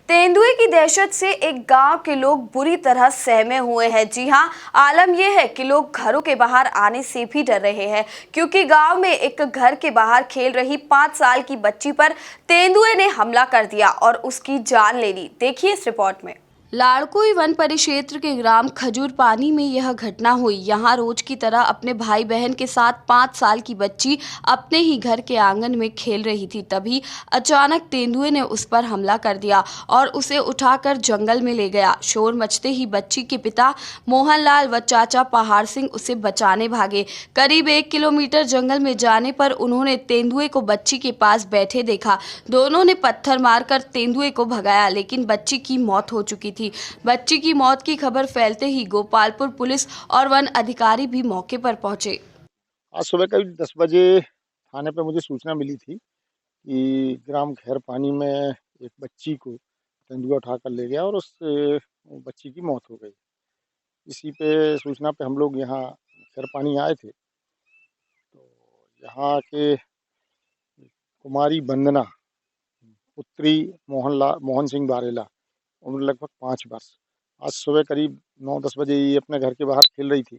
तेंदुए की दहशत से एक गांव के लोग बुरी तरह सहमे हुए हैं। जी हां, आलम यह है कि लोग घरों के बाहर आने से भी डर रहे हैं, क्योंकि गांव में एक घर के बाहर खेल रही 5 साल की बच्ची पर तेंदुए ने हमला कर दिया और उसकी जान ले ली। देखिए इस रिपोर्ट में। लाड़कुई वन परिक्षेत्र के ग्राम खजूर पानी में यह घटना हुई। यहाँ रोज की तरह अपने भाई बहन के साथ 5 साल की बच्ची अपने ही घर के आंगन में खेल रही थी। तभी अचानक तेंदुए ने उस पर हमला कर दिया और उसे उठाकर जंगल में ले गया। शोर मचते ही बच्ची के पिता मोहनलाल व चाचा पहाड़ सिंह उसे बचाने भागे। करीब 1 किलोमीटर जंगल में जाने पर उन्होंने तेंदुए को बच्ची के पास बैठे देखा। दोनों ने पत्थर मारकर तेंदुए को भगाया, लेकिन बच्ची की मौत हो चुकी थी। बच्ची की मौत की खबर फैलते ही गोपालपुर पुलिस और वन अधिकारी भी मौके पर पहुंचे। आज सुबह करीब 10 बजे थाने पे मुझे सूचना मिली थी कि ग्राम खैर पानी में एक बच्ची को तेंदुआ उठाकर ले गया और उस बच्ची की मौत हो गई। इसी पे सूचना पे हम लोग यहाँ खैर पानी आए थे। तो यहाँ के कुमारी वंदना पुत्री मोहन सिंह बारेला, उम्र लगभग 5 वर्ष, आज सुबह करीब 9-10 बजे ये अपने घर के बाहर खेल रही थी।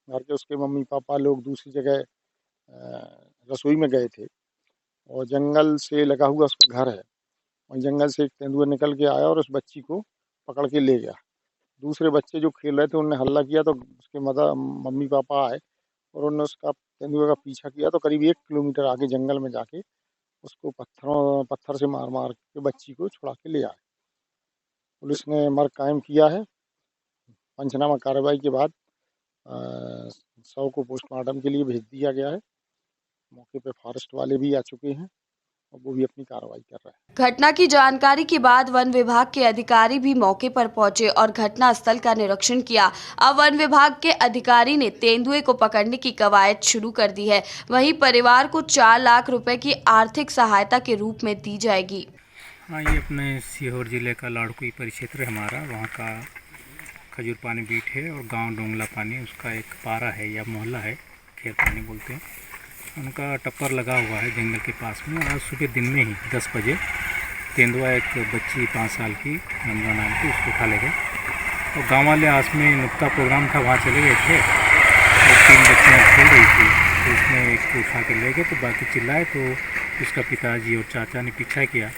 घर के उसके मम्मी पापा लोग दूसरी जगह रसोई में गए थे और जंगल से लगा हुआ उसका घर है। वहीं जंगल से एक तेंदुआ निकल के आया और उस बच्ची को पकड़ के ले गया। दूसरे बच्चे जो खेल रहे थे उन्होंने हल्ला किया तो उसके मम्मी पापा आए और उन्होंने उसका तेंदुए का पीछा किया। तो करीब 1 किलोमीटर आगे जंगल में जाके उसको पत्थर से मार मार के बच्ची को छुड़ा के ले आए। पुलिस ने मर्ग कायम किया है। पंचनामा कार्रवाई के बाद शव को पोस्टमार्टम के लिए भेज दिया गया है। मौके पे फॉरेस्ट वाले भी आ चुके हैं और वो भी अपनी कार्रवाई कर रहे हैं। घटना की जानकारी के बाद वन विभाग के अधिकारी भी मौके पर पहुंचे और घटना स्थल का निरीक्षण किया। अब वन विभाग के अधिकारी ने तेंदुए को पकड़ने की कवायद शुरू कर दी है। वहीं परिवार को 4 लाख रुपए की आर्थिक सहायता के रूप में दी जाएगी। हाँ, ये अपने सीहोर जिले का लाड़कुई परिक्षेत्र है हमारा। वहाँ का खजूर पानी बीट है और गांव डोंगला पानी उसका एक पारा है या मोहल्ला है, खेर पानी बोलते हैं। उनका टप्पर लगा हुआ है जंगल के पास में। आज सुबह दिन में ही 10 बजे तेंदुआ एक बच्ची 5 साल की नंदा नाम की उसको उठा ले गए और गाँव वाले आस में नुक्ता प्रोग्राम था, वहाँ चले गए थे और 3 बच्चियाँ खेल रही थी तो उसमें एक को उठा के ले गए। तो बाकी चिल्लाए तो उसका पिताजी और चाचा ने पीछा किया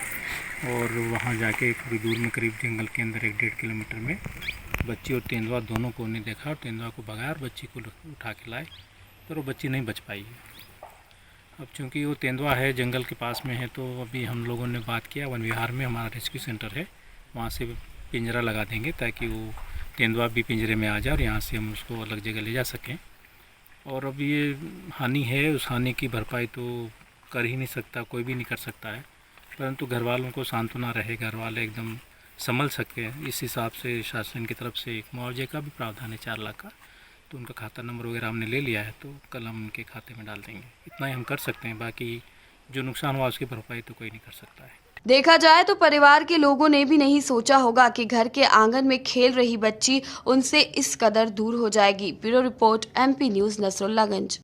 और वहाँ जाके थोड़ी दूर में करीब जंगल के अंदर 1-1.5 किलोमीटर में बच्ची और तेंदुआ दोनों को उन्हें देखा और तेंदुआ को भगाया और बच्ची को उठा के लाए, पर वो बच्ची नहीं बच पाई है। अब चूँकि वो तेंदुआ है जंगल के पास में है तो अभी हम लोगों ने बात किया, वन विहार में हमारा रेस्क्यू सेंटर है, वहाँ से पिंजरा लगा देंगे ताकि वो तेंदुआ भी पिंजरे में आ जाए और यहाँ से हम उसको अलग जगह ले जा सकें। और अब ये हानि है, उस हानि की भरपाई तो कर ही नहीं सकता, कोई भी नहीं कर सकता है, परंतु घर वालों को सांत्वना रहे, घर वाले एकदम संभल सकते हैं। इस हिसाब से शासन की तरफ से एक मुआवजे का भी प्रावधान है 4 लाख का, तो उनका खाता नंबर वगैरह हमने ले लिया है, तो कल हम उनके खाते में डाल देंगे। इतना ही हम कर सकते हैं, बाकी जो नुकसान हुआ उसकी भरपाई तो कोई नहीं कर सकता है। देखा जाए तो परिवार के लोगों ने भी नहीं सोचा होगा कि घर के आंगन में खेल रही बच्ची उनसे इस कदर दूर हो जाएगी। Bureau report, MP news, Nasrullaganj.